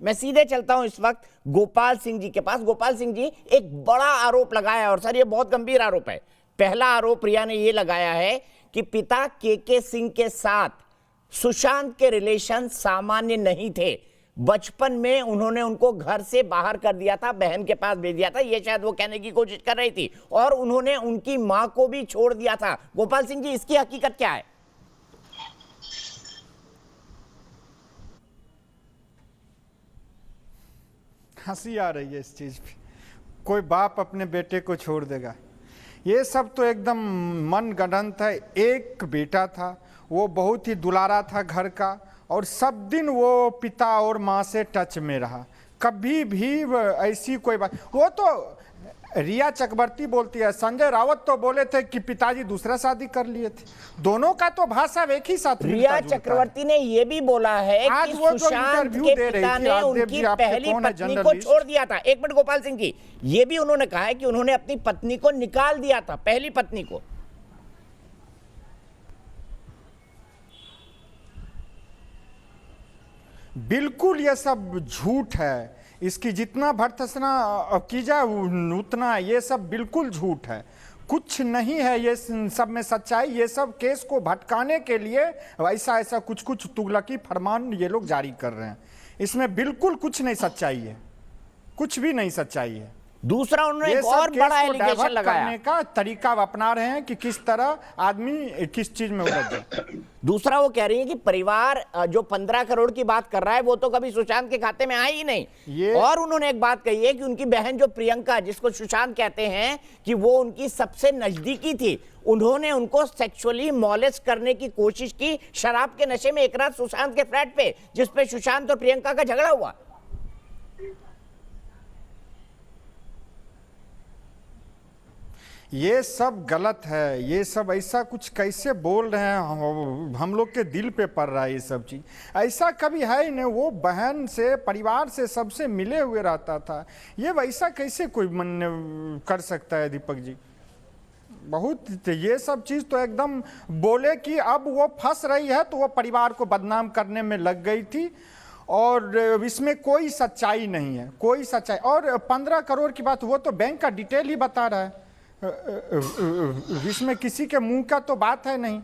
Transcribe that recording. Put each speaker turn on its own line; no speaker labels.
मैं सीधे चलता हूं इस वक्त गोपाल सिंह जी के पास। गोपाल सिंह जी, एक बड़ा आरोप लगाया है और सर ये बहुत गंभीर आरोप है। पहला आरोप रिया ने यह लगाया है कि पिता के सिंह के साथ सुशांत के रिलेशन सामान्य नहीं थे। बचपन में उन्होंने उनको घर से बाहर कर दिया था, बहन के पास भेज दिया था, ये शायद वो कहने की कोशिश कर रही थी, और उन्होंने उनकी मां को भी छोड़ दिया था। गोपाल सिंह जी, इसकी हकीकत क्या है?
हंसी आ रही है इस चीज पे। कोई बाप अपने बेटे को छोड़ देगा? ये सब तो एकदम मन गढ़ंत है। एक बेटा था, वो बहुत ही दुलारा था घर का, और सब दिन वो पिता और माँ से टच में रहा। कभी भी ऐसी कोई बात, वो तो रिया चक्रवर्ती बोलती है, संजय रावत तो बोले थे कि पिताजी दूसरा शादी कर लिए थे। दोनों का तो भाषा एक ही साथ।
रिया चक्रवर्ती ने यह भी बोला है कि सुशांत के पिता ने उनकी पहली पत्नी को छोड़ दिया था। एक मिनट गोपाल सिंह जी, ये भी उन्होंने कहा है कि उन्होंने अपनी पत्नी को निकाल दिया था, पहली पत्नी को।
बिल्कुल ये सब झूठ है। इसकी जितना भर्त्सना की जाए उतना ये सब बिल्कुल झूठ है। कुछ नहीं है ये सब में सच्चाई। ये सब केस को भटकाने के लिए ऐसा ऐसा कुछ कुछ तुगलकी फरमान ये लोग जारी कर रहे हैं। इसमें बिल्कुल कुछ नहीं सच्चाई है, कुछ भी नहीं सच्चाई है।
दूसरा, उन्होंने एक और बड़ा एलिगेशन लगाया,
करने का तरीका अपना रहे हैं कि किस तरह आदमी किस चीज में उलझ जाए।
दूसरा, वो कह रही है कि परिवार जो 15 करोड़ की बात कर रहा है वो तो कभी सुशांत के खाते में आई ही नहीं। और उन्होंने एक बात कही है कि उनकी बहन जो प्रियंका, जिसको सुशांत कहते हैं, कि वो उनकी सबसे नजदीकी थी, उन्होंने उनको सेक्सुअली मॉलेस्ट करने की कोशिश की शराब के नशे में एक रात सुशांत के फ्लैट पे, जिसपे सुशांत और प्रियंका का झगड़ा हुआ।
ये सब गलत है। ये सब ऐसा कुछ कैसे बोल रहे हैं, हम लोग के दिल पे पड़ रहा है ये सब चीज। ऐसा कभी है ही नहीं। वो बहन से, परिवार से, सबसे मिले हुए रहता था। ये वैसा कैसे कोई मन कर सकता है दीपक जी? बहुत ये सब चीज तो एकदम बोले कि अब वो फंस रही है तो वो परिवार को बदनाम करने में लग गई थी, और इसमें कोई सच्चाई नहीं है, कोई सच्चाई। और 15 करोड़ की बात, वो तो बैंक का डिटेल ही बता रहा है, इसमें किसी के मुंह का तो बात है नहीं।